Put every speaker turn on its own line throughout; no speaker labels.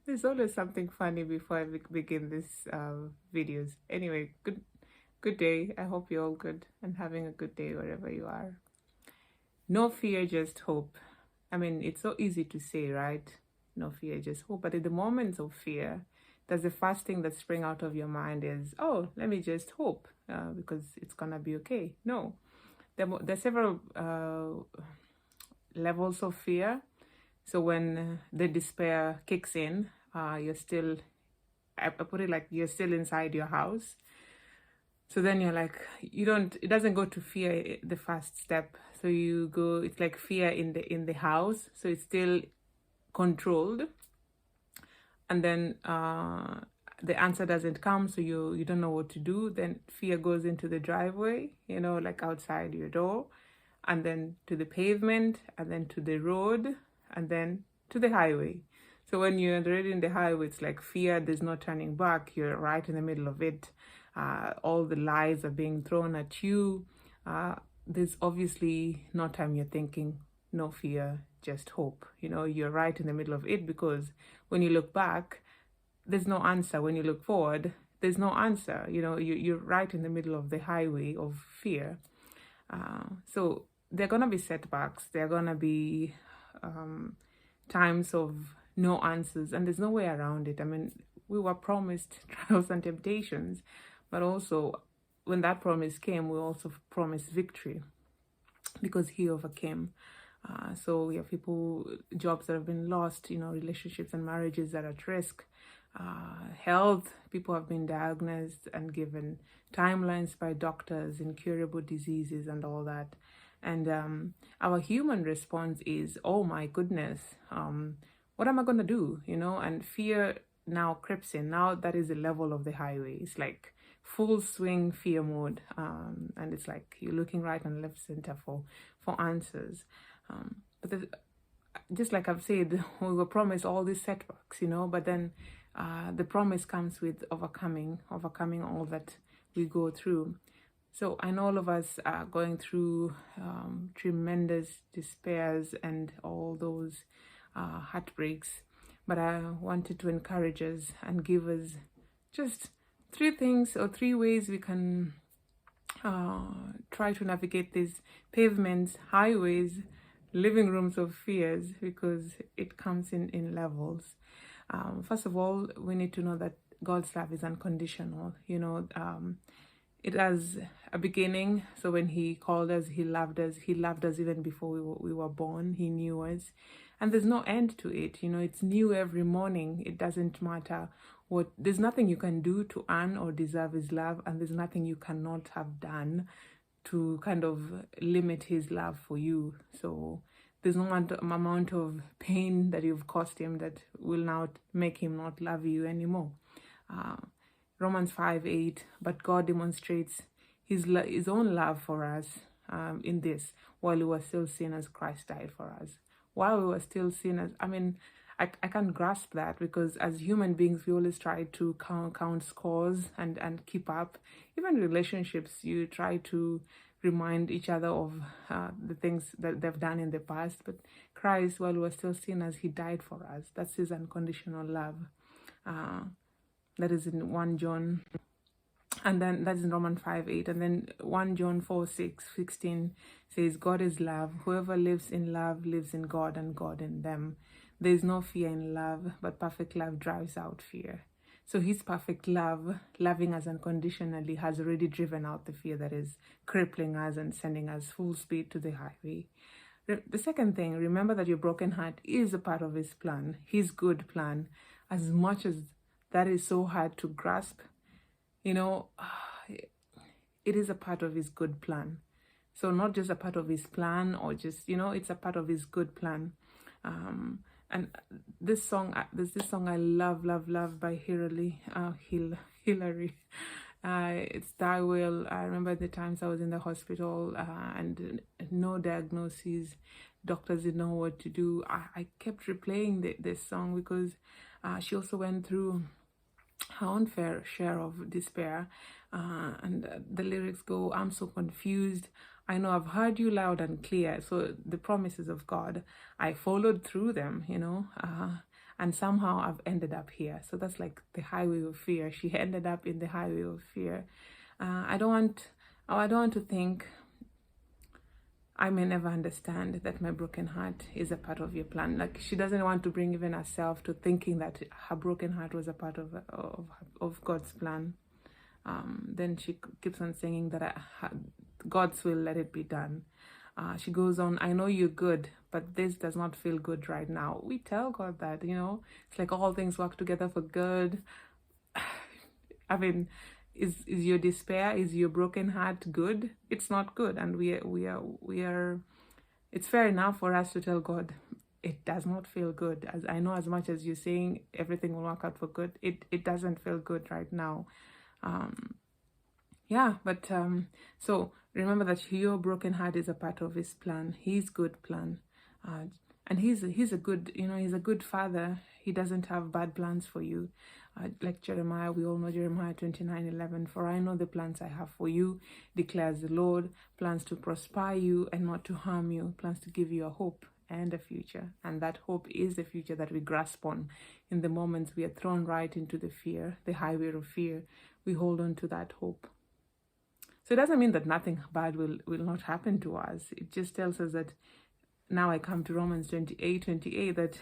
There's always something funny before I begin this videos. Anyway, good day. I hope you're all good and having a good day wherever you are. No fear, just hope. I mean, it's so easy to say, right? No fear, just hope. But in the moments of fear, that's the first thing that spring out of your mind is, oh, let me just hope because it's gonna be okay. No, there are several levels of fear. So when the despair kicks in, you're still, I put it like you're still inside your house. So then you're like, it doesn't go to fear the first step. So you go, it's like fear in the house. So it's still controlled. And then the answer doesn't come. So you don't know what to do. Then fear goes into the driveway, like outside your door, and then to the pavement, and then to the road, and then to the highway. So when you're already in the highway, it's like fear, there's no turning back. You're right in the middle of it. All the lies are being thrown at you. There's obviously no time you're thinking, no fear, just hope. You're right in the middle of it because when you look back, there's no answer. When you look forward, there's no answer. You're right in the middle of the highway of fear. So there are going to be setbacks. There are going to be times of no answers, and there's no way around it. I mean, we were promised trials and temptations, but also when that promise came, we also promised victory because he overcame. So we have people, jobs that have been lost, relationships and marriages that are at risk. Health, people have been diagnosed and given timelines by doctors, incurable diseases and all that. And our human response is, oh my goodness, what am I going to do? And fear now creeps in. Now that is the level of the highway. It's like full swing fear mode. And it's like you're looking right and left center for answers. But just like I've said, we were promised all these setbacks, but then the promise comes with overcoming all that we go through. So I know all of us are going through tremendous despairs and all those heartbreaks, but I wanted to encourage us and give us just 3 things or 3 ways we can try to navigate these pavements, highways, living rooms of fears, because it comes in levels. First of all, we need to know that God's love is unconditional. It has a beginning. So when he called us, he loved us. He loved us even before we were born. He knew us. And there's no end to it. It's new every morning. It doesn't matter there's nothing you can do to earn or deserve his love. And there's nothing you cannot have done to kind of limit his love for you. So there's no amount of pain that you've caused him that will now make him not love you anymore. Romans 5:8, but God demonstrates his own love for us in this: while we were still sinners, Christ died for us. While we were still sinners, I mean, I can't grasp that, because as human beings, we always try to count scores and keep up. Even relationships, you try to remind each other of the things that they've done in the past. But Christ, while we were still sinners, he died for us. That's his unconditional love. That is in 1 John, and then that's in Romans 5:8, and then 1 John 4:16 says, God is love. Whoever lives in love lives in God and God in them. There is no fear in love, but perfect love drives out fear. So his perfect love, loving us unconditionally, has already driven out the fear that is crippling us and sending us full speed to the highway. The second thing, remember that your broken heart is a part of his plan, his good plan. As much as that is so hard to grasp, it is a part of his good plan. So not just a part of his plan, or just, it's a part of his good plan. And this song, there's this song I love by Hillary. It's Thy Will. I remember the times I was in the hospital and no diagnosis. Doctors didn't know what to do. I kept replaying this song because she also went through her own fair share of despair. And the lyrics go, I'm so confused. I know I've heard you loud and clear. So the promises of God, I followed through them, and somehow I've ended up here. So that's like the highway of fear. She ended up in the highway of fear. I don't want to think I may never understand that my broken heart is a part of your plan. Like, she doesn't want to bring even herself to thinking that her broken heart was a part of God's plan. Then she keeps on singing that God's will, let it be done. She goes on, I know you're good, but this does not feel good right now. We tell God that, it's like all things work together for good. I mean, is your despair, is your broken heart good? It's not good. And we are it's fair enough for us to tell God it does not feel good. As I know, as much as you're saying everything will work out for good, it doesn't feel good right now. So remember that your broken heart is a part of his plan, his good plan. And he's a good, he's a good father. He doesn't have bad plans for you. Like Jeremiah, we all know Jeremiah 29:11. For I know the plans I have for you, declares the Lord, plans to prosper you and not to harm you, plans to give you a hope and a future. And that hope is the future that we grasp on in the moments we are thrown right into the fear, the highway of fear. We hold on to that hope. So it doesn't mean that nothing bad will not happen to us. It just tells us that now I come to Romans 28:28, that,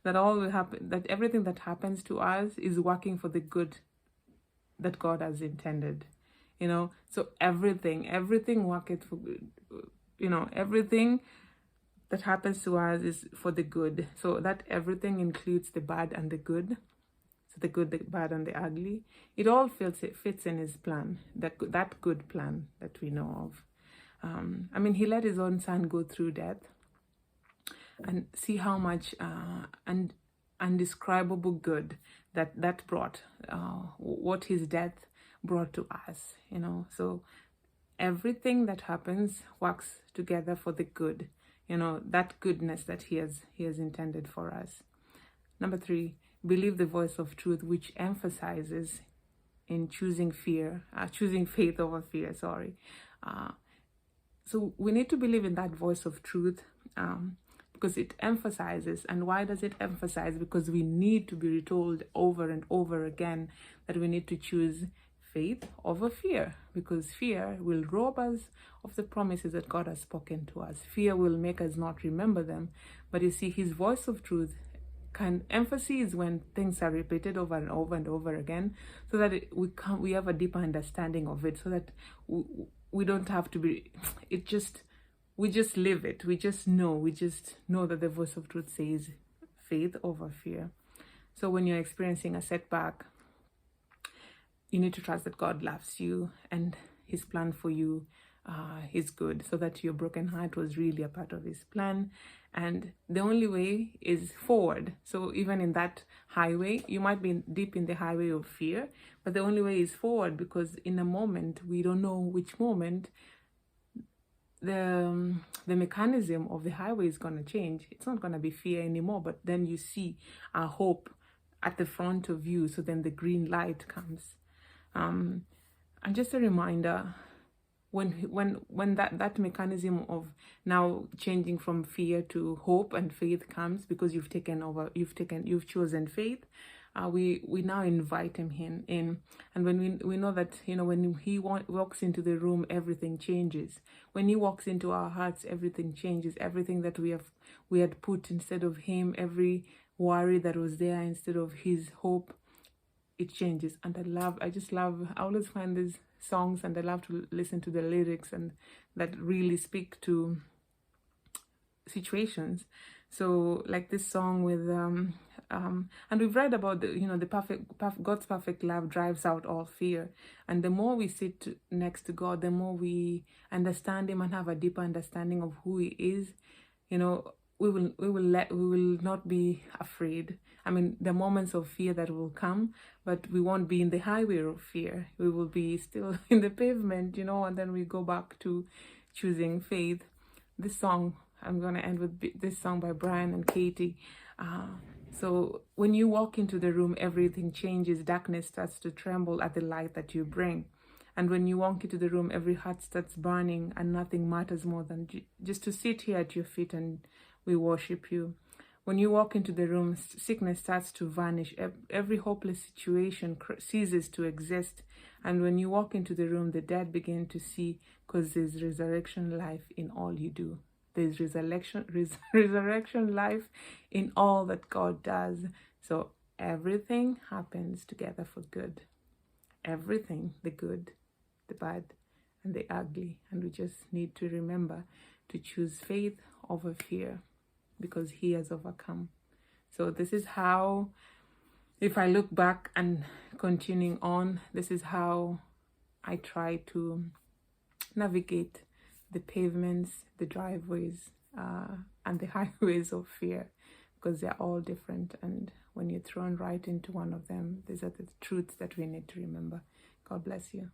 that all will happen, that everything that happens to us is working for the good that God has intended. So everything worketh for good. Everything that happens to us is for the good. So that everything includes the bad and the good. So the good, the bad, and the ugly. It all fits in his plan, that good plan that we know of. He let his own son go through death, and see how much undescribable good that brought, what his death brought to us. So everything that happens works together for the good. That goodness that he has intended for us. Number 3, believe the voice of truth, which emphasizes in choosing faith over fear. So we need to believe in that voice of truth, because it emphasizes. And why does it emphasize? Because we need to be retold over and over again that we need to choose faith over fear, because fear will rob us of the promises that God has spoken to us. Fear will make us not remember them. But you see, his voice of truth can emphasize when things are repeated over and over and over again, so that we have a deeper understanding of it, so that we don't have to be, we just live it. We just know that the voice of truth says faith over fear. So when you're experiencing a setback, you need to trust that God loves you and his plan for you is good, so that your broken heart was really a part of his plan. And the only way is forward. So even in that highway, you might be deep in the highway of fear, but the only way is forward, because in a moment, we don't know which moment, the mechanism of the highway is going to change. It's not going to be fear anymore, but then you see a hope at the front of you. So then the green light comes. And just a reminder, when that mechanism of now changing from fear to hope and faith comes, because you've chosen faith, we now invite him in. And when we know that, when he walks into the room, everything changes. When he walks into our hearts, everything changes. Everything that we had put instead of him, every worry that was there instead of his hope, it changes. And I always find these songs, and I love to listen to the lyrics, and that really speak to situations. So like this song with and we've read about God's perfect love drives out all fear. And the more we sit next to God, the more we understand him and have a deeper understanding of who he is. We will not be afraid. The moments of fear that will come, but we won't be in the highway of fear. We will be still in the pavement, and then we go back to choosing faith. This song, I'm going to end with this song by Brian and Katie. So when you walk into the room, everything changes. Darkness starts to tremble at the light that you bring. And when you walk into the room, every heart starts burning, and nothing matters more than just to sit here at your feet and we worship you. when you walk into the room, sickness starts to vanish. Every hopeless situation ceases to exist. And when you walk into the room, the dead begin to see, because there's resurrection life in all you do. There's resurrection life in all that God does. So everything happens together for good. Everything, the good, the bad, and the ugly. And we just need to remember to choose faith over fear, because he has overcome. So this is how, if I look back and continuing on, this is how I try to navigate the pavements, the driveways, and the highways of fear, because they're all different. And when you're thrown right into one of them, these are the truths that we need to remember. God bless you.